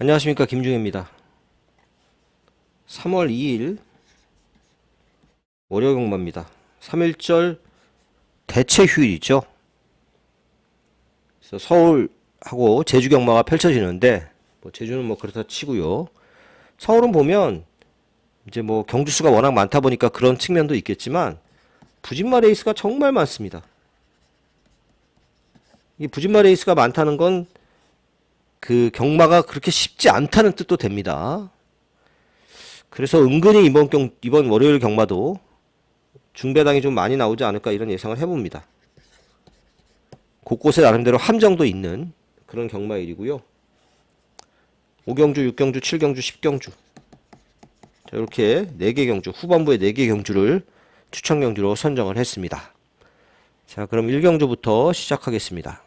안녕하십니까, 김중혜입니다. 3월 2일 월요 경마입니다. 3.1절 대체 휴일이죠. 그래서 서울하고 제주 경마가 펼쳐지는데, 제주는 그렇다 치고요. 서울은 보면 이제 경주 수가 워낙 많다 보니까 그런 측면도 있겠지만 부진마 레이스가 정말 많습니다. 이 부진마 레이스가 많다는 건 그 경마가 그렇게 쉽지 않다는 뜻도 됩니다. 그래서 은근히 이번 월요일 경마도 중배당이 좀 많이 나오지 않을까 이런 예상을 해봅니다. 곳곳에 나름대로 함정도 있는 그런 경마일이고요. 5경주, 6경주, 7경주, 10경주. 자, 이렇게 4개 경주, 후반부에 4개 경주를 추천 경주로 선정을 했습니다. 자, 그럼 1경주부터 시작하겠습니다.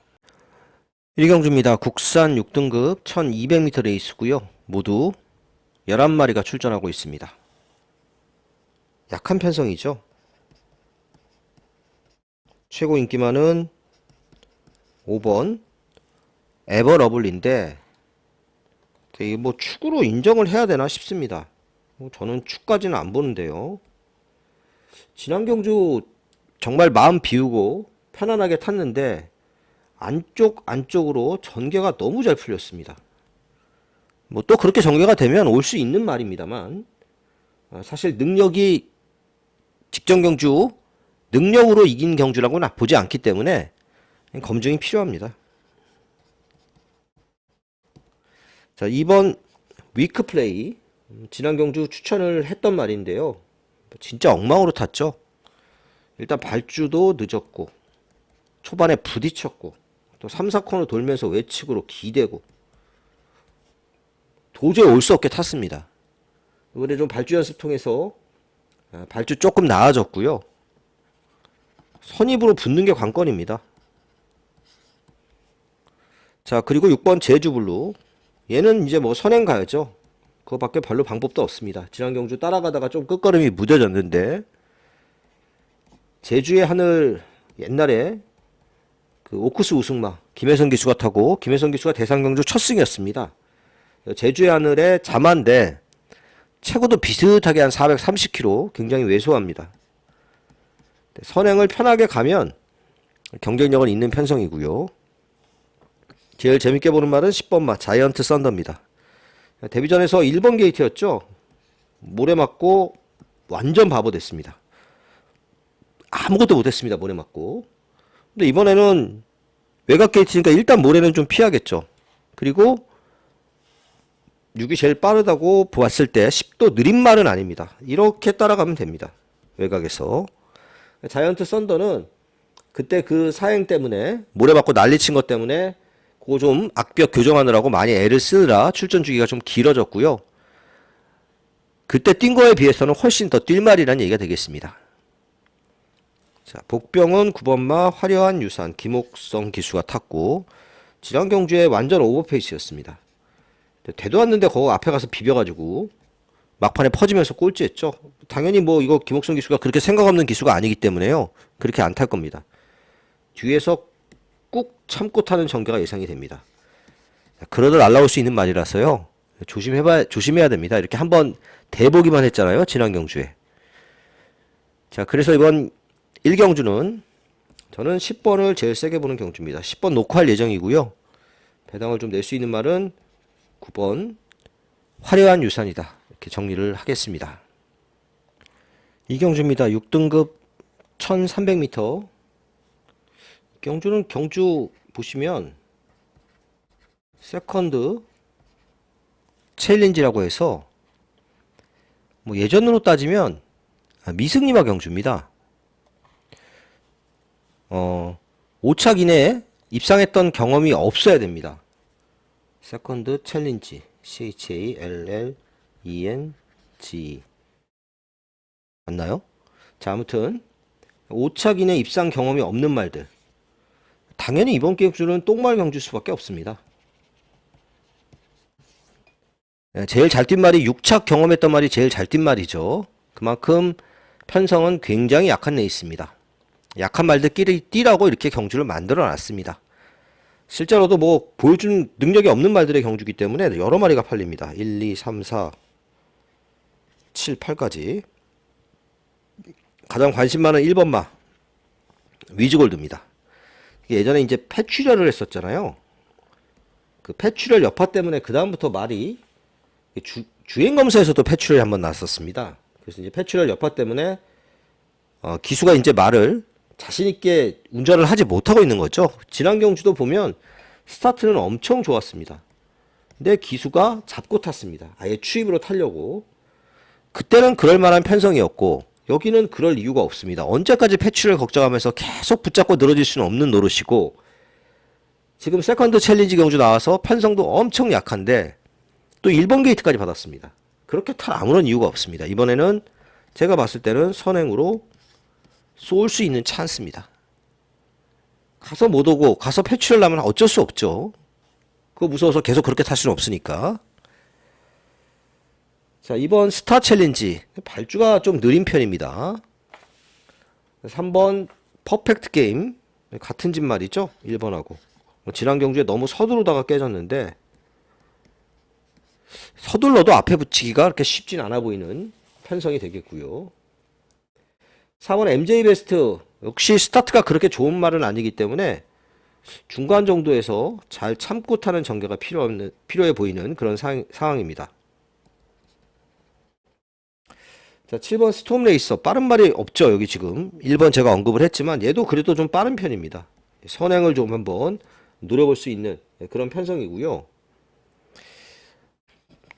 1경주입니다. 국산 6등급 1200m 레이스고요. 모두 11마리가 출전하고 있습니다. 약한 편성이죠. 최고 인기만은 5번 에버러블리인데 이게 축으로 인정을 해야 되나 싶습니다. 저는 축까지는 안 보는데요. 지난 경주 정말 마음 비우고 편안하게 탔는데 안쪽으로 전개가 너무 잘 풀렸습니다. 또 그렇게 전개가 되면 올 수 있는 말입니다만, 사실 능력이 직전 경주 능력으로 이긴 경주라고는 보지 않기 때문에 검증이 필요합니다. 자, 이번 위크 플레이 지난 경주 추천을 했던 말인데요. 진짜 엉망으로 탔죠. 일단 발주도 늦었고 초반에 부딪혔고 또 3, 4코너 돌면서 외측으로 기대고 도저히 올 수 없게 탔습니다. 이번에 좀 발주 연습 통해서 발주 조금 나아졌고요. 선입으로 붙는 게 관건입니다. 자, 그리고 6번 제주블루. 얘는 이제 선행 가야죠. 그거밖에 별로 방법도 없습니다. 지난 경주 따라가다가 좀 끝걸음이 무뎌졌는데 제주의 하늘 옛날에 그 오쿠스 우승마 김혜성 기수가 타고 김혜성 기수가 대상경주 첫 승이었습니다. 제주의 하늘에 자만데 체구도 비슷하게 한 430km 굉장히 왜소합니다. 선행을 편하게 가면 경쟁력은 있는 편성이고요. 제일 재밌게 보는 말은 10번 마 자이언트 썬더입니다. 데뷔전에서 1번 게이트였죠. 모래 맞고 완전 바보 됐습니다. 아무것도 못했습니다. 모래 맞고. 근데 이번에는 외곽 게이트니까 일단 모래는 좀 피하겠죠. 그리고 6이 제일 빠르다고 보았을 때 10도 느린 말은 아닙니다. 이렇게 따라가면 됩니다. 외곽에서. 자이언트 썬더는 그때 그 사행 때문에 모래 맞고 난리친 것 때문에 그거 좀 악벽 교정하느라고 많이 애를 쓰느라 출전 주기가 좀 길어졌고요. 그때 뛴 거에 비해서는 훨씬 더 뛸 말이라는 얘기가 되겠습니다. 자, 복병은 9번마 화려한 유산 김옥성 기수가 탔고 지난 경주에 완전 오버페이스였습니다. 되도 않는데 거기 앞에 가서 비벼가지고 막판에 퍼지면서 꼴찌했죠. 당연히 이거 김옥성 기수가 그렇게 생각 없는 기수가 아니기 때문에요. 그렇게 안 탈 겁니다. 뒤에서 꾹 참고 타는 전개가 예상이 됩니다. 그러다 날라올 수 있는 말이라서요. 조심해야 됩니다. 이렇게 한번 대보기만 했잖아요. 지난 경주에. 자, 그래서 이번 1경주는 저는 10번을 제일 세게 보는 경주입니다. 10번 녹화할 예정이고요. 배당을 좀 낼 수 있는 말은 9번 화려한 유산이다. 이렇게 정리를 하겠습니다. 2경주입니다. 6등급 1300m. 경주는 경주 보시면 세컨드 챌린지라고 해서 예전으로 따지면 미승리마 경주입니다. 5차 이내에 입상했던 경험이 없어야 됩니다. 세컨드 챌린지 CHALLENG 맞나요? 자, 아무튼 5차 이내 입상 경험이 없는 말들 당연히 이번 경주는 똥말 경주일 수밖에 없습니다. 제일 잘 뛴 말이 6차 경험했던 말이 제일 잘 뛴 말이죠. 그만큼 편성은 굉장히 약한 레이스입니다. 약한 말들끼리 뛰라고 이렇게 경주를 만들어 놨습니다. 실제로도 뭐 보여준 능력이 없는 말들의 경주기 때문에 여러 마리가 팔립니다. 1, 2, 3, 4, 7, 8까지. 가장 관심 많은 1번 마 위즈골드입니다. 예전에 이제 폐출혈을 했었잖아요. 그 폐출혈 여파 때문에 그 다음부터 말이 주행검사에서도 폐출혈이 한번 났었습니다. 그래서 이제 폐출혈 여파 때문에 기수가 이제 말을 자신있게 운전을 하지 못하고 있는 거죠. 지난 경주도 보면 스타트는 엄청 좋았습니다. 근데 기수가 잡고 탔습니다. 아예 추입으로 타려고. 그때는 그럴 만한 편성이었고 여기는 그럴 이유가 없습니다. 언제까지 폐출을 걱정하면서 계속 붙잡고 늘어질 수는 없는 노릇이고, 지금 세컨드 챌린지 경주 나와서 편성도 엄청 약한데 또 1번 게이트까지 받았습니다. 그렇게 탈 아무런 이유가 없습니다. 이번에는 제가 봤을 때는 선행으로 쏠 수 있는 찬스입니다. 가서 못 오고 가서 폐출을 나면 어쩔 수 없죠. 그거 무서워서 계속 그렇게 탈 수는 없으니까. 자, 이번 스타 챌린지 발주가 좀 느린 편입니다. 3번 퍼펙트 게임 같은 집 말이죠. 1번하고 지난 경주에 너무 서두르다가 깨졌는데 서둘러도 앞에 붙이기가 그렇게 쉽진 않아 보이는 편성이 되겠고요. 4번 MJ 베스트 역시 스타트가 그렇게 좋은 말은 아니기 때문에 중간 정도에서 잘 참고 타는 전개가 필요해 보이는 그런 상황입니다. 자, 7번 스톰 레이서 빠른 말이 없죠. 여기 지금 1번 제가 언급을 했지만 얘도 그래도 좀 빠른 편입니다. 선행을 좀 한번 노려볼 수 있는 그런 편성이고요.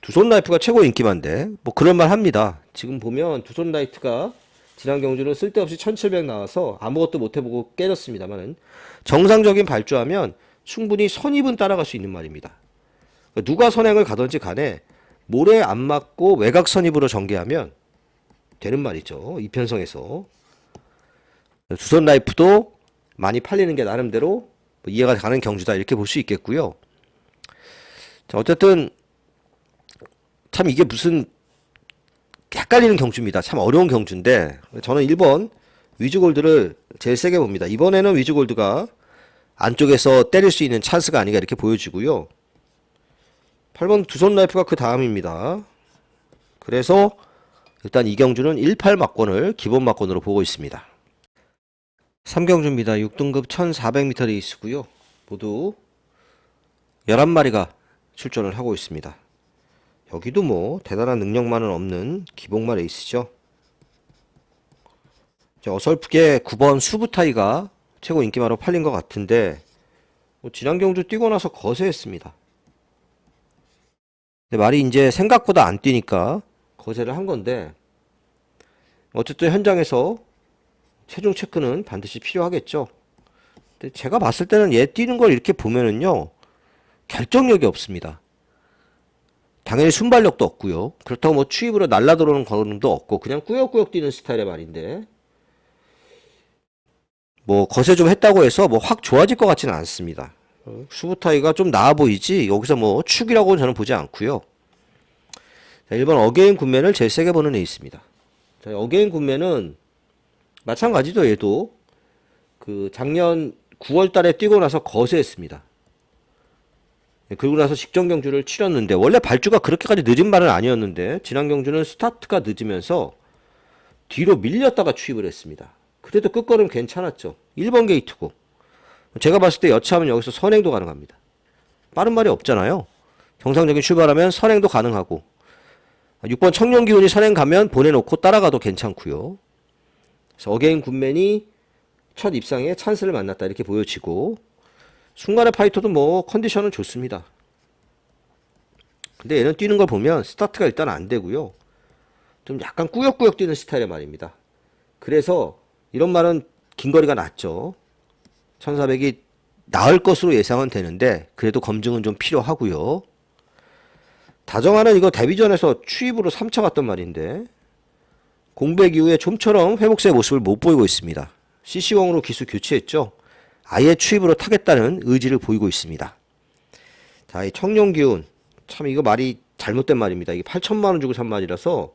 두손 라이프가 최고 인기만데 뭐 그런 말 합니다. 지금 보면 두손 라이트가 지난 경주는 쓸데없이 1700 나와서 아무것도 못 해보고 깨졌습니다만은 정상적인 발주하면 충분히 선입은 따라갈 수 있는 말입니다. 누가 선행을 가든지 간에 모래 안 맞고 외곽 선입으로 전개하면 되는 말이죠. 이 편성에서 두손 라이프도 많이 팔리는 게 나름대로 이해가 가는 경주다 이렇게 볼 수 있겠고요. 자, 어쨌든 참 이게 무슨 헷갈리는 경주입니다. 참 어려운 경주인데 저는 1번 위즈골드를 제일 세게 봅니다. 이번에는 위즈골드가 안쪽에서 때릴 수 있는 찬스가 아닌가 이렇게 보여지고요. 8번 두손 라이프가 그 다음입니다. 그래서 일단 이 경주는 18 막권을 기본 막권으로 보고 있습니다. 3경주입니다. 6등급 1400m 레이스고요. 모두 11마리가 출전을 하고 있습니다. 여기도 뭐 대단한 능력만은 없는 기복마 레이스죠. 어설프게 9번 수부타이가 최고 인기마로 팔린 것 같은데 지난 경주 뛰고 나서 거세했습니다. 근데 말이 이제 생각보다 안 뛰니까 거세를 한 건데 어쨌든 현장에서 체중 체크는 반드시 필요하겠죠. 근데 제가 봤을 때는 얘 뛰는 걸 이렇게 보면은요 결정력이 없습니다. 당연히 순발력도 없고요. 그렇다고 뭐 추입으로 날라 들어오는 걸음도 없고 그냥 꾸역꾸역 뛰는 스타일의 말인데 뭐 거세 좀 했다고 해서 뭐 확 좋아질 것 같지는 않습니다. 수부타이가 좀 나아 보이지 여기서 뭐 축이라고는 저는 보지 않고요. 자, 1번 어게인 군맨을 제일 세게 보는 에이스입니다. 자, 어게인 군맨은 마찬가지죠. 얘도 그 작년 9월 달에 뛰고 나서 거세했습니다. 그리고 나서 직전 경주를 치렀는데 원래 발주가 그렇게까지 늦은 말은 아니었는데 지난 경주는 스타트가 늦으면서 뒤로 밀렸다가 추입을 했습니다. 그래도 끝걸음 괜찮았죠. 1번 게이트고 제가 봤을 때 여차하면 여기서 선행도 가능합니다. 빠른 말이 없잖아요. 정상적인 출발하면 선행도 가능하고 6번 청룡기운이 선행 가면 보내놓고 따라가도 괜찮고요. 그래서 어게인 굿맨이 첫 입상에 찬스를 만났다 이렇게 보여지고 순간의 파이터도 뭐 컨디션은 좋습니다. 근데 얘는 뛰는 걸 보면 스타트가 일단 안 되고요. 좀 약간 꾸역꾸역 뛰는 스타일의 말입니다. 그래서 이런 말은 긴 거리가 낫죠. 1400이 나을 것으로 예상은 되는데 그래도 검증은 좀 필요하고요. 다정하는 이거 데뷔전에서 추입으로 3차 갔던 말인데 공백 이후에 좀처럼 회복세의 모습을 못 보이고 있습니다. CC1으로 기수 교체했죠. 아예 추입으로 타겠다는 의지를 보이고 있습니다. 자, 이 청룡기운 참 이거 말이 잘못된 말입니다. 이게 8천만원 주고 산 말이라서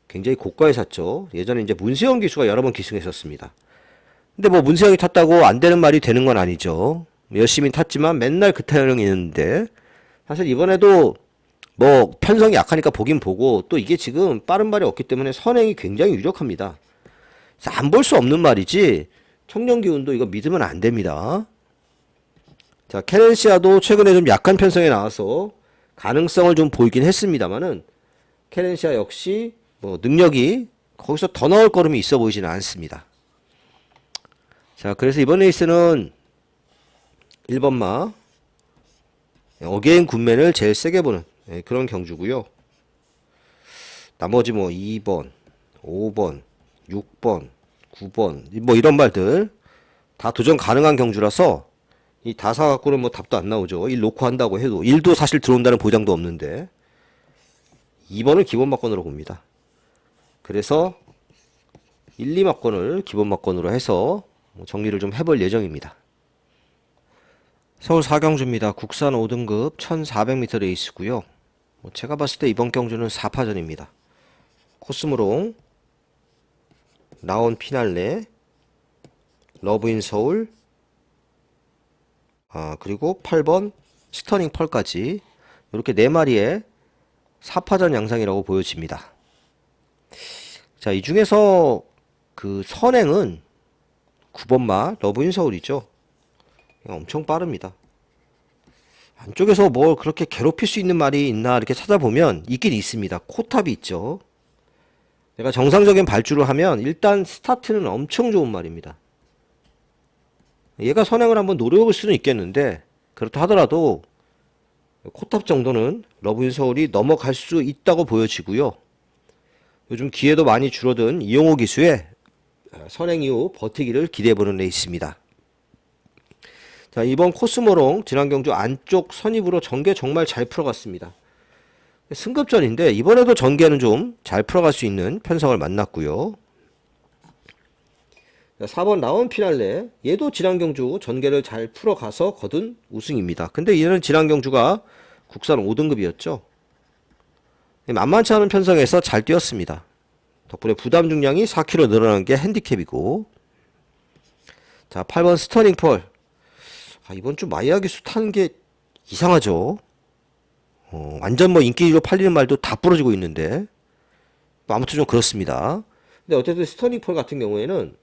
굉장히 고가에 샀죠. 예전에 이제 문세영 기수가 여러 번 기승했었습니다. 근데 뭐 문세영이 탔다고 안 되는 말이 되는 건 아니죠. 열심히 탔지만 맨날 그 타이어링이 있는데, 사실 이번에도 뭐 편성이 약하니까 보긴 보고, 또 이게 지금 빠른 말이 없기 때문에 선행이 굉장히 유력합니다. 안 볼 수 없는 말이지 청년기운도 이거 믿으면 안 됩니다. 자, 케렌시아도 최근에 좀 약한 편성에 나와서 가능성을 좀 보이긴 했습니다만은, 케렌시아 역시 뭐 능력이 거기서 더 나올 거름이 있어 보이지는 않습니다. 자, 그래서 이번 레이스는 1번마 어게인 굿맨을 제일 세게 보는 그런 경주고요. 나머지 뭐 2번, 5번, 6번, 9번 뭐 이런 말들 다 도전 가능한 경주라서 이 다 사갖고는 뭐 답도 안 나오죠. 1 놓고 한다고 해도 1도 사실 들어온다는 보장도 없는데 2번을 기본 막건으로 봅니다. 그래서 1, 2막건을 기본 막건으로 해서 정리를 좀 해볼 예정입니다. 서울 4경주입니다. 국산 5등급 1400m 레이스고요. 제가 봤을 때 이번 경주는 4파전입니다. 코스모롱, 라온 피날레, 러브인 서울, 그리고 8번 스터닝 펄까지 이렇게 4마리의 4파전 양상이라고 보여집니다. 자, 이 중에서 그 선행은 9번마 러브인 서울이죠. 엄청 빠릅니다. 안쪽에서 뭘 그렇게 괴롭힐 수 있는 말이 있나 이렇게 찾아보면 있긴 있습니다. 코탑이 있죠. 내가 정상적인 발주를 하면 일단 스타트는 엄청 좋은 말입니다. 얘가 선행을 한번 노려볼 수는 있겠는데, 그렇다 하더라도 코탑 정도는 러브인 서울이 넘어갈 수 있다고 보여지고요. 요즘 기회도 많이 줄어든 이용호 기수의 선행 이후 버티기를 기대해보는 레이스입니다. 자, 이번 코스모롱 지난 경주 안쪽 선입으로 전개 정말 잘 풀어갔습니다. 승급전인데 이번에도 전개는 좀 잘 풀어갈 수 있는 편성을 만났고요. 4번 라온 피날레, 얘도 지난 경주 전개를 잘 풀어가서 거둔 우승입니다. 근데 얘는 지난 경주가 국산 5등급이었죠. 만만치 않은 편성에서 잘 뛰었습니다. 덕분에 부담 중량이 4kg 늘어난 게 핸디캡이고. 자, 8번 스터닝 펄. 이번 주 마이야기 수 타는 게 이상하죠. 완전 뭐 인기로 팔리는 말도 다 부러지고 있는데, 뭐 아무튼 좀 그렇습니다. 근데 어쨌든 스터닝 펄 같은 경우에는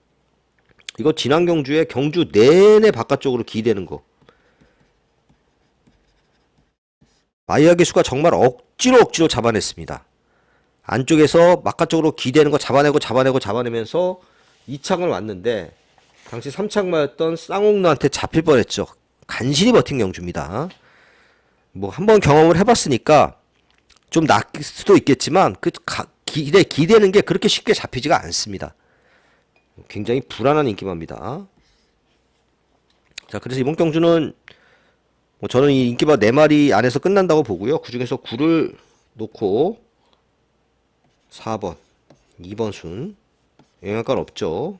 이거 지난 경주에 경주 내내 바깥쪽으로 기대는 거, 마이야기 수가 정말 억지로 잡아냈습니다. 안쪽에서 바깥쪽으로 기대는 거 잡아내면서 2착을 왔는데, 당시 3착마였던 쌍옥루한테 잡힐 뻔했죠. 간신히 버틴 경주입니다. 뭐 한번 경험을 해봤으니까 좀 낫을 수도 있겠지만 그 기대는 게 그렇게 쉽게 잡히지가 않습니다. 굉장히 불안한 인기마입니다. 자, 그래서 이번 경주는 뭐 저는 이 인기마 4마리 안에서 끝난다고 보고요. 그 중에서 9를 놓고 4번, 2번 순 영향감 없죠.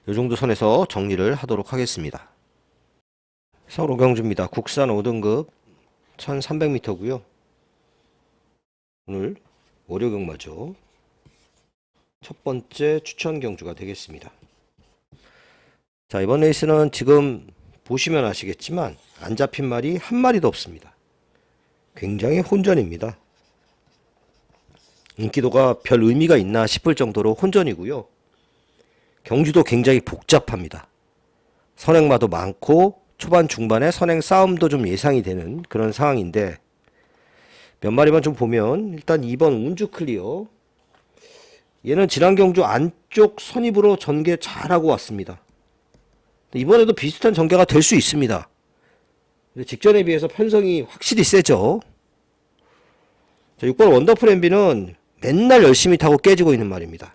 이 정도 선에서 정리를 하도록 하겠습니다. 서울 5경주입니다. 국산 5등급 1300m고요. 오늘 월요 경마죠. 첫 번째 추천 경주가 되겠습니다. 자, 이번 레이스는 지금 보시면 아시겠지만 안 잡힌 말이 한 마리도 없습니다. 굉장히 혼전입니다. 인기도가 별 의미가 있나 싶을 정도로 혼전이고요. 경주도 굉장히 복잡합니다. 선행마도 많고 초반 중반에 선행 싸움도 좀 예상이 되는 그런 상황인데, 몇 마리만 좀 보면 일단 2번 운주 클리어, 얘는 지난 경주 안쪽 선입으로 전개 잘하고 왔습니다. 이번에도 비슷한 전개가 될 수 있습니다. 직전에 비해서 편성이 확실히 세죠. 자, 6번 원더풀 MB는 맨날 열심히 타고 깨지고 있는 말입니다.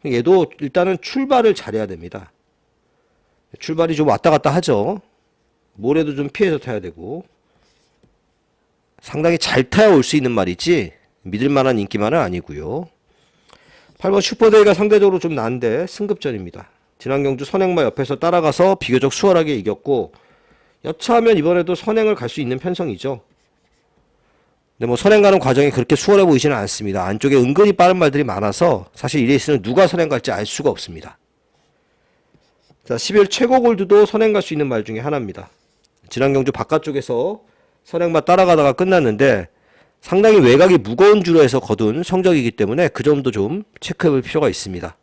얘도 일단은 출발을 잘해야 됩니다. 출발이 좀 왔다 갔다 하죠. 모래도 좀 피해서 타야 되고, 상당히 잘 타야 올 수 있는 말이지 믿을만한 인기만은 아니고요. 8번 슈퍼데이가 상대적으로 좀 난데 승급전입니다. 지난 경주 선행마 옆에서 따라가서 비교적 수월하게 이겼고, 여차하면 이번에도 선행을 갈 수 있는 편성이죠. 근데 뭐 선행 가는 과정이 그렇게 수월해 보이지는 않습니다. 안쪽에 은근히 빠른 말들이 많아서 사실 이 레이스는 누가 선행 갈지 알 수가 없습니다. 자, 11 최고 골드도 선행 갈 수 있는 말 중에 하나입니다. 지난 경주 바깥쪽에서 선행마 따라가다가 끝났는데 상당히 외곽이 무거운 주로 해서 거둔 성적이기 때문에 그 점도 좀 체크해 볼 필요가 있습니다.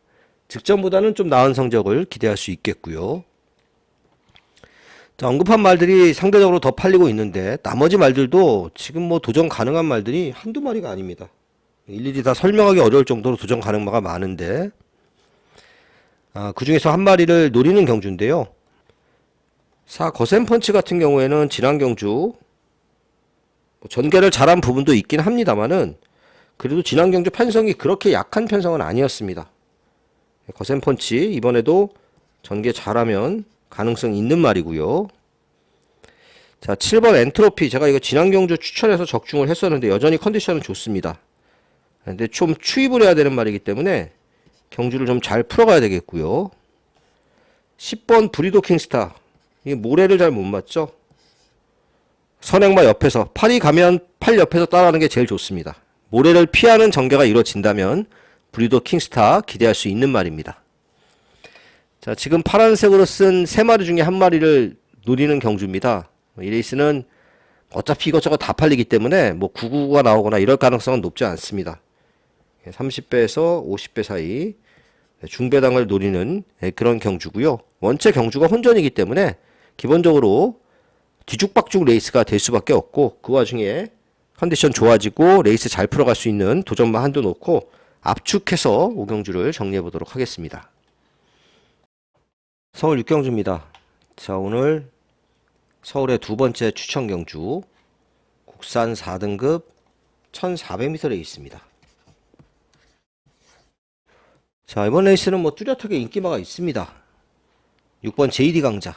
직전보다는 좀 나은 성적을 기대할 수 있겠고요. 자, 언급한 말들이 상대적으로 더 팔리고 있는데 나머지 말들도 지금 뭐 도전 가능한 말들이 한두 마리가 아닙니다. 일일이 다 설명하기 어려울 정도로 도전 가능마가 많은데 그 중에서 한 마리를 노리는 경주인데요. 거센펀치 같은 경우에는 지난 경주 전개를 잘한 부분도 있긴 합니다만은 그래도 지난 경주 편성이 그렇게 약한 편성은 아니었습니다. 거센펀치 이번에도 전개 잘하면 가능성이 있는 말이고요. 자, 7번 엔트로피 제가 이거 지난 경주 추천해서 적중을 했었는데 여전히 컨디션은 좋습니다. 근데 좀 추입을 해야 되는 말이기 때문에 경주를 좀 잘 풀어가야 되겠고요. 10번 브리도 킹스타 이게 모래를 잘 못 맞죠? 선행마 옆에서 팔이 가면 팔 옆에서 따라가는 게 제일 좋습니다. 모래를 피하는 전개가 이루어진다면 브리도 킹스타 기대할 수 있는 말입니다. 자, 지금 파란색으로 쓴 3마리 중에 한 마리를 노리는 경주입니다. 이 레이스는 어차피 이것저것 다 팔리기 때문에 뭐 999가 나오거나 이럴 가능성은 높지 않습니다. 30배에서 50배 사이 중배당을 노리는 그런 경주고요. 원체 경주가 혼전이기 때문에 기본적으로 뒤죽박죽 레이스가 될 수밖에 없고 그 와중에 컨디션 좋아지고 레이스 잘 풀어갈 수 있는 도전마 한도 놓고 압축해서 5경주를 정리해 보도록 하겠습니다. 서울 6경주입니다. 자, 오늘 서울의 두 번째 추천 경주 국산 4등급 1400m 레이스입니다. 자, 이번 레이스는 뭐 뚜렷하게 인기마가 있습니다. 6번 JD 강자,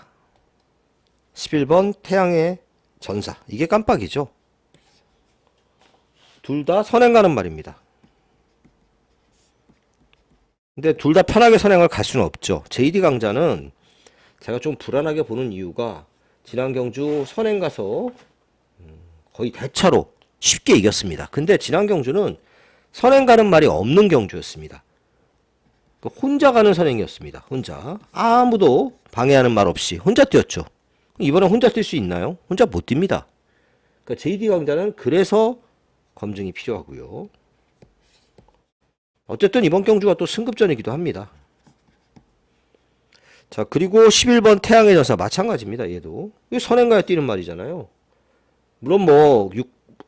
11번 태양의 전사. 이게 깜빡이죠. 둘 다 선행 가는 말입니다. 근데 둘 다 편하게 선행을 갈 수는 없죠. JD 강자는 제가 좀 불안하게 보는 이유가 지난 경주 선행 가서 거의 대차로 쉽게 이겼습니다. 근데 지난 경주는 선행 가는 말이 없는 경주였습니다. 혼자 가는 선행이었습니다. 혼자 아무도 방해하는 말 없이 혼자 뛰었죠. 이번엔 혼자 뛸 수 있나요? 혼자 못 뜁니다. 그러니까 JD 강자는 그래서 검증이 필요하고요. 어쨌든 이번 경주가 또 승급전이기도 합니다. 자, 그리고 11번 태양의 전사 마찬가지입니다. 얘도 선행가에 뛰는 말이잖아요. 물론 뭐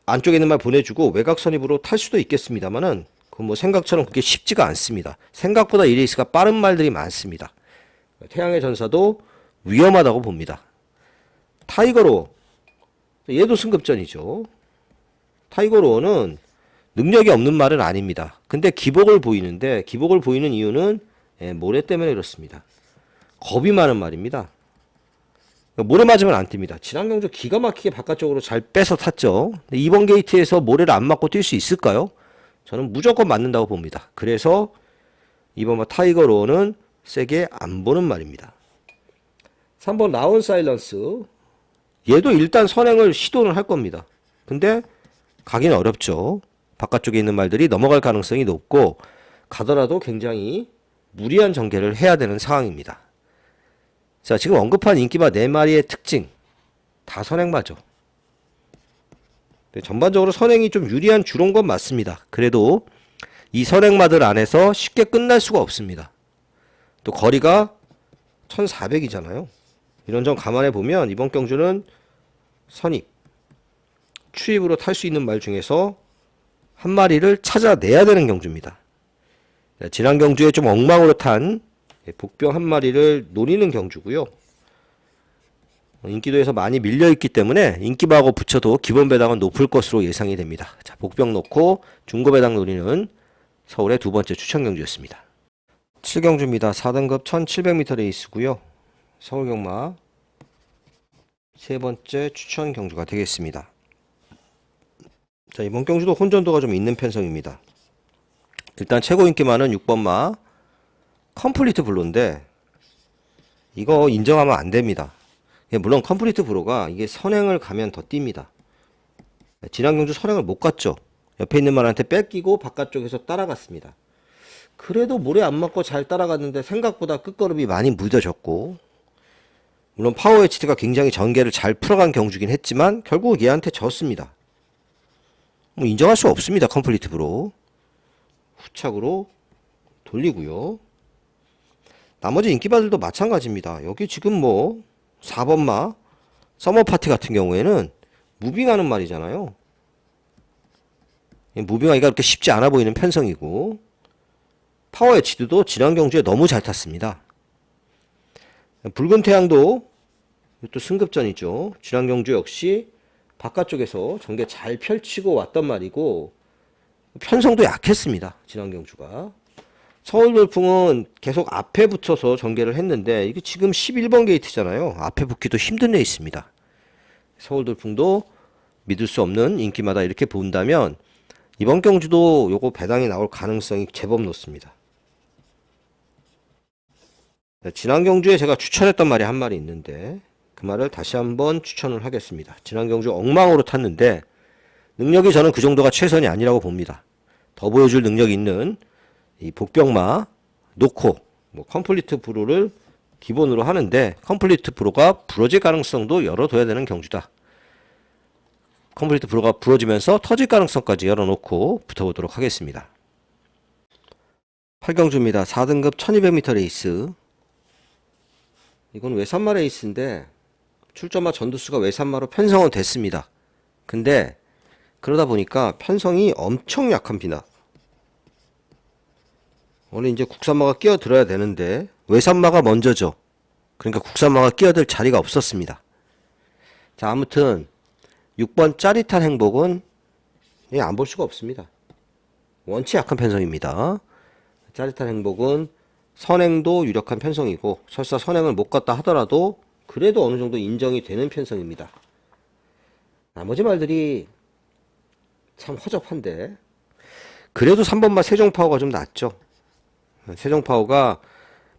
안쪽에 있는 말 보내주고 외곽 선입으로 탈 수도 있겠습니다만은 그 뭐 생각처럼 그렇게 쉽지가 않습니다. 생각보다 이 레이스가 빠른 말들이 많습니다. 태양의 전사도 위험하다고 봅니다. 타이거로 얘도 승급전이죠. 타이거로는 능력이 없는 말은 아닙니다. 근데 기복을 보이는데 기복을 보이는 이유는 모래 때문에 그렇습니다. 겁이 많은 말입니다. 모래 맞으면 안 뜁니다. 지난 경주 기가 막히게 바깥쪽으로 잘 빼서 탔죠. 근데 이번 게이트에서 모래를 안 맞고 뛸 수 있을까요? 저는 무조건 맞는다고 봅니다. 그래서 이번 타이거로는 세게 안 보는 말입니다. 3번 라운 사일런스. 얘도 일단 선행을 시도는 할 겁니다. 근데 가기는 어렵죠. 바깥쪽에 있는 말들이 넘어갈 가능성이 높고 가더라도 굉장히 무리한 전개를 해야 되는 상황입니다. 자, 지금 언급한 인기마 4마리의 특징 다 선행마죠. 전반적으로 선행이 좀 유리한 주로인 건 맞습니다. 그래도 이 선행마들 안에서 쉽게 끝날 수가 없습니다. 또 거리가 1400이잖아요. 이런 점 감안해 보면 이번 경주는 선입, 추입으로 탈 수 있는 말 중에서 한 마리를 찾아내야 되는 경주입니다. 지난 경주에 좀 엉망으로 탄 복병 한 마리를 노리는 경주고요. 인기도에서 많이 밀려있기 때문에 인기마하고 붙여도 기본 배당은 높을 것으로 예상이 됩니다. 자, 복병 놓고 중고 배당 노리는 서울의 두 번째 추천 경주였습니다. 7경주입니다. 4등급 1700m 레이스고요. 서울 경마 세 번째 추천 경주가 되겠습니다. 자, 이번 경주도 혼전도가 좀 있는 편성입니다. 일단 최고 인기마는 6번마 컴플리트 블루인데 이거 인정하면 안 됩니다. 물론 컴플리트 블루가 이게 선행을 가면 더 뜁니다. 지난 경주 선행을 못 갔죠. 옆에 있는 말한테 뺏기고 바깥쪽에서 따라갔습니다. 그래도 모래 안 맞고 잘 따라갔는데 생각보다 끝걸음이 많이 무뎌졌고 물론 파워 HD가 굉장히 전개를 잘 풀어간 경주긴 했지만 결국 얘한테 졌습니다. 뭐 인정할 수 없습니다. 컴플리트 브로. 후착으로 돌리고요. 나머지 인기바들도 마찬가지입니다. 여기 지금 뭐 4번마 서머파티 같은 경우에는 무빙하는 말이잖아요. 무빙하기가 그렇게 쉽지 않아 보이는 편성이고, 파워 HD도 지난 경주에 너무 잘 탔습니다. 붉은 태양도 또 승급전이죠. 지난 경주 역시 바깥쪽에서 전개 잘 펼치고 왔단 말이고, 편성도 약했습니다. 지난 경주가. 서울돌풍은 계속 앞에 붙여서 전개를 했는데, 이게 지금 11번 게이트잖아요. 앞에 붙기도 힘든 레이스입니다. 서울돌풍도 믿을 수 없는 인기마다 이렇게 본다면 이번 경주도 요거 배당이 나올 가능성이 제법 높습니다. 지난 경주에 제가 추천했던 말이 한 말이 있는데 그 말을 다시 한번 추천을 하겠습니다. 지난 경주 엉망으로 탔는데 능력이 저는 그 정도가 최선이 아니라고 봅니다. 더 보여줄 능력이 있는 이 복병마 놓고 뭐 컴플리트 브로를 기본으로 하는데, 컴플리트 브로가 부러질 가능성도 열어둬야 되는 경주다. 컴플리트 브로가 부러지면서 터질 가능성까지 열어놓고 붙어보도록 하겠습니다. 8경주입니다. 4등급 1200m 레이스. 이건 외산마 레이스인데 출전마 전두수가 외산마로 편성은 됐습니다. 근데 그러다 보니까 편성이 엄청 약합니다. 원래 이제 국산마가 끼어들어야 되는데 외산마가 먼저죠. 그러니까 국산마가 끼어들 자리가 없었습니다. 자, 아무튼 6번 짜릿한 행복은 안 볼 수가 없습니다. 원치 약한 편성입니다. 짜릿한 행복은 선행도 유력한 편성이고, 설사 선행을 못 갔다 하더라도 그래도 어느 정도 인정이 되는 편성입니다. 나머지 말들이 참 허접한데 그래도 3번마 세종파워가 좀 낫죠. 세종파워가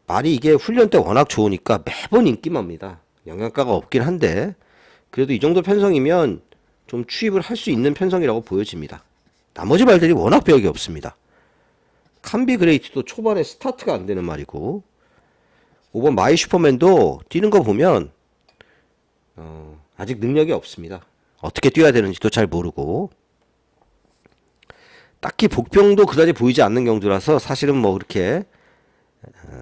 말이 이게 훈련 때 워낙 좋으니까 매번 인기만입니다. 영양가가 없긴 한데 그래도 이 정도 편성이면 좀 추입을 할 수 있는 편성이라고 보여집니다. 나머지 말들이 워낙 배역이 없습니다. 캄비 그레이트도 초반에 스타트가 안 되는 말이고, 5번 마이 슈퍼맨도 뛰는 거 보면 아직 능력이 없습니다. 어떻게 뛰어야 되는지도 잘 모르고, 딱히 복병도 그다지 보이지 않는 경주라서 사실은 뭐 그렇게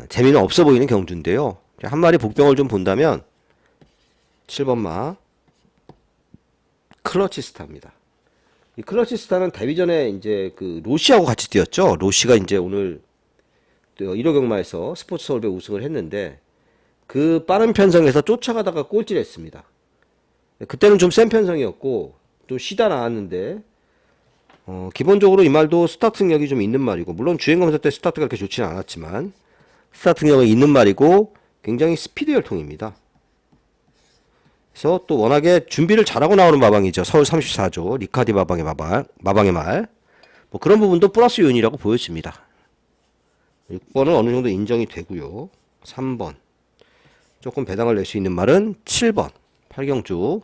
재미는 없어 보이는 경주인데요. 한 마리 복병을 좀 본다면 7번마 클러치스타입니다. 이 클러치스타는 데뷔 전에 이제 그 로시하고 같이 뛰었죠. 로시가 이제 오늘 1호 경마에서 스포츠 서울배 우승을 했는데 그 빠른 편성에서 쫓아가다가 꼴찌했습니다. 그때는 좀 센 편성이었고 좀 쉬다 나왔는데, 기본적으로 이 말도 스타트 능력이 좀 있는 말이고, 물론 주행검사 때 스타트가 그렇게 좋지는 않았지만 스타트 능력이 있는 말이고 굉장히 스피드 열통입니다. 그래서 또 워낙에 준비를 잘하고 나오는 마방이죠. 서울 34조 리카디 마방의 말. 뭐 그런 부분도 플러스 요인이라고 보여집니다. 6번은 어느 정도 인정이 되고요. 3번 조금 배당을 낼 수 있는 말은 7번 8경주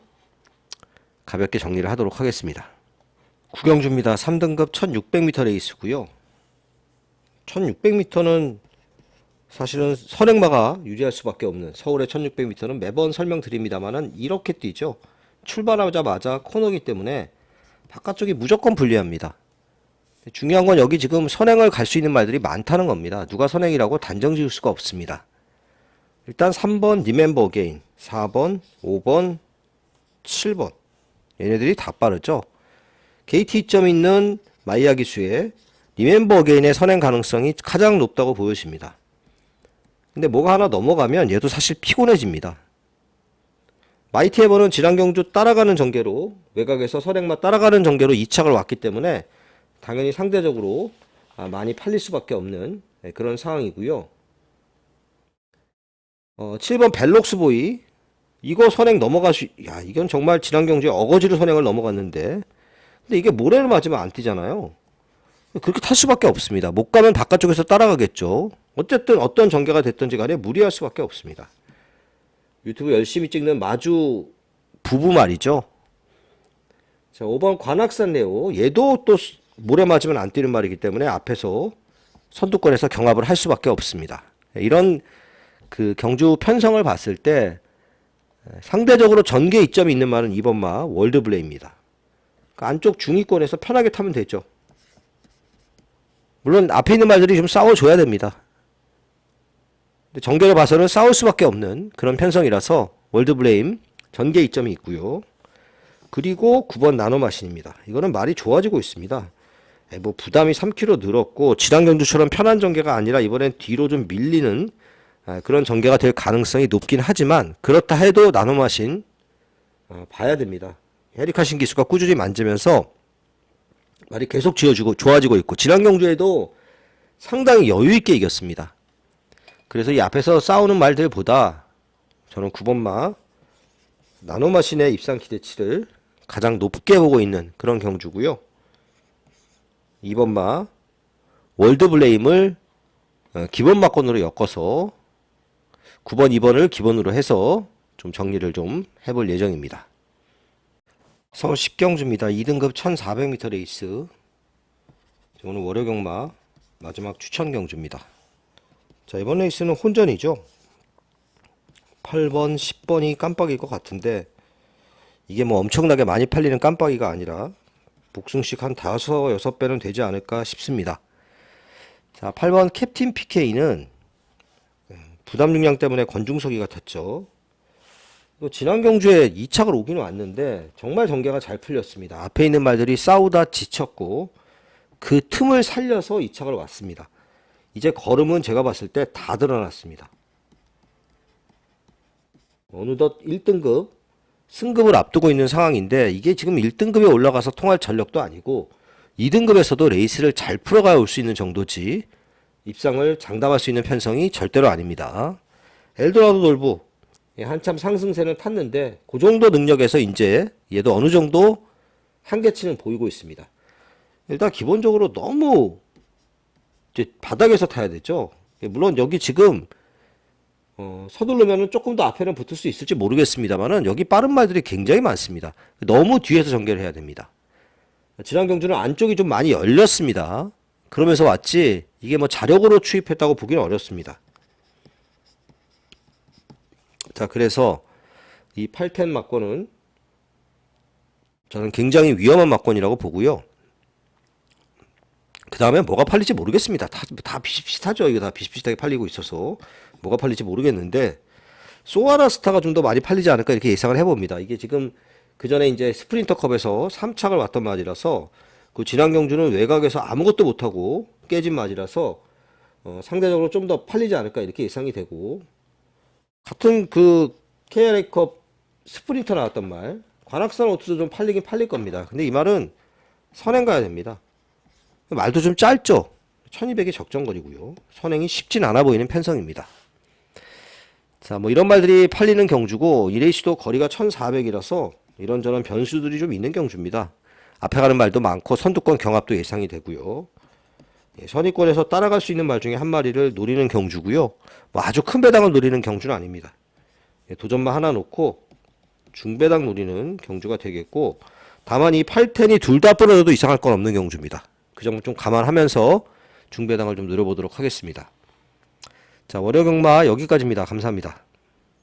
가볍게 정리를 하도록 하겠습니다. 9경주입니다. 3등급 1600m 레이스고요. 1600m는 사실은 선행마가 유리할 수밖에 없는 서울의 1600m는 매번 설명드립니다만은 이렇게 뛰죠. 출발하자마자 코너이기 때문에 바깥쪽이 무조건 불리합니다. 중요한 건 여기 지금 선행을 갈 수 있는 말들이 많다는 겁니다. 누가 선행이라고 단정 지을 수가 없습니다. 일단 3번 리멤버 어게인, 4번, 5번, 7번 얘네들이 다 빠르죠. 게이트 이점 있는 마이야 기수의 리멤버 어게인의 선행 가능성이 가장 높다고 보여집니다. 근데 뭐가 하나 넘어가면 얘도 사실 피곤해집니다. 마이티 에버는 지난 경주 따라가는 전개로, 외곽에서 선행마 따라가는 전개로 2착을 왔기 때문에 당연히 상대적으로 많이 팔릴 수밖에 없는 그런 상황이고요. 7번 벨록스보이, 이거 선행 야, 이건 정말 지난 경주에 어거지로 선행을 넘어갔는데, 근데 이게 모래를 맞으면 안 뛰잖아요. 그렇게 탈 수밖에 없습니다. 못 가면 바깥쪽에서 따라가겠죠. 어쨌든 어떤 전개가 됐든지 간에 무리할 수밖에 없습니다. 유튜브 열심히 찍는 마주 부부 말이죠. 자, 5번 관악산 네오, 얘도 또 모래 맞으면 안 뛰는 말이기 때문에 앞에서 선두권에서 경합을 할 수밖에 없습니다. 이런 그 경주 편성을 봤을 때 상대적으로 전개 이점이 있는 말은 2번 마 월드블레이입니다. 그러니까 안쪽 중위권에서 편하게 타면 되죠. 물론 앞에 있는 말들이 좀 싸워줘야 됩니다. 근데 전개로 봐서는 싸울 수밖에 없는 그런 편성이라서 월드블레임 전개 이점이 있고요. 그리고 9번 나노마신입니다. 이거는 말이 좋아지고 있습니다. 뭐 부담이 3kg 늘었고 지난 경주처럼 편한 전개가 아니라 이번엔 뒤로 좀 밀리는 그런 전개가 될 가능성이 높긴 하지만 그렇다 해도 나노마신 봐야 됩니다. 헤리카신 기수가 꾸준히 만지면서 말이 계속 좋아지고 있고 지난 경주에도 상당히 여유있게 이겼습니다. 그래서 이 앞에서 싸우는 말들보다 저는 9번마 나노마신의 입상 기대치를 가장 높게 보고 있는 그런 경주고요. 2번마 월드블레임을 기본 막권으로 엮어서 9번, 2번을 기본으로 해서 좀 정리를 좀 해볼 예정입니다. 서울 10경주입니다. 2등급 1400m 레이스. 오늘 월요경마 마지막 추천 경주입니다. 자, 이번 레이스는 혼전이죠. 8번, 10번이 깜빡일 것 같은데 이게 뭐 엄청나게 많이 팔리는 깜빡이가 아니라 복승씩 한 5, 6배는 되지 않을까 싶습니다. 자, 8번 캡틴 PK는 부담 중량 때문에 권중석이 같았죠. 지난 경주에 2착을 오긴 왔는데 정말 전개가 잘 풀렸습니다. 앞에 있는 말들이 싸우다 지쳤고 그 틈을 살려서 2착을 왔습니다. 이제 걸음은 제가 봤을 때 다 드러났습니다. 어느덧 1등급 승급을 앞두고 있는 상황인데 이게 지금 1등급에 올라가서 통할 전력도 아니고 2등급에서도 레이스를 잘 풀어가 올 수 있는 정도지 입상을 장담할 수 있는 편성이 절대로 아닙니다. 엘도라도 돌부 한참 상승세는 탔는데 그 정도 능력에서 이제 얘도 어느 정도 한계치는 보이고 있습니다. 일단 기본적으로 너무 이제 바닥에서 타야 되죠. 물론 여기 지금 서두르면은 조금 더 앞에는 붙을 수 있을지 모르겠습니다만은 여기 빠른 말들이 굉장히 많습니다. 너무 뒤에서 전개를 해야 됩니다. 지난 경주는 안쪽이 좀 많이 열렸습니다. 그러면서 왔지 이게 뭐 자력으로 추입했다고 보기는 어렵습니다. 자, 그래서 이 810 막권은 저는 굉장히 위험한 막권이라고 보고요. 그 다음에 뭐가 팔릴지 모르겠습니다. 다 비슷비슷하죠. 이거 다 비슷비슷하게 팔리고 있어서 뭐가 팔릴지 모르겠는데 소아라 스타가 좀 더 많이 팔리지 않을까 이렇게 예상을 해봅니다. 이게 지금 그 전에 이제 스프린터컵에서 3착을 왔던 말이라서 그 지난 경주는 외곽에서 아무것도 못하고 깨진 말이라서 상대적으로 좀 더 팔리지 않을까 이렇게 예상이 되고 같은 그 KRA컵 스프린터 나왔던 말 관악산 오투도 좀 팔리긴 팔릴 겁니다. 근데 이 말은 선행 가야 됩니다. 말도 좀 짧죠. 1200이 적정거리고요. 선행이 쉽진 않아 보이는 편성입니다. 자, 뭐 이런 말들이 팔리는 경주고 이 레이스도 거리가 1400이라서 이런저런 변수들이 좀 있는 경주입니다. 앞에 가는 말도 많고 선두권 경합도 예상이 되고요. 선의권에서 따라갈 수 있는 말 중에 한 마리를 노리는 경주고요. 뭐 아주 큰 배당을 노리는 경주는 아닙니다. 도전만 하나 놓고 중배당 노리는 경주가 되겠고 다만 이 810이 둘 다 부러져도 이상할 건 없는 경주입니다. 그 점을 좀 감안하면서 중배당을 좀 노려보도록 하겠습니다. 자, 월요경마 여기까지입니다. 감사합니다.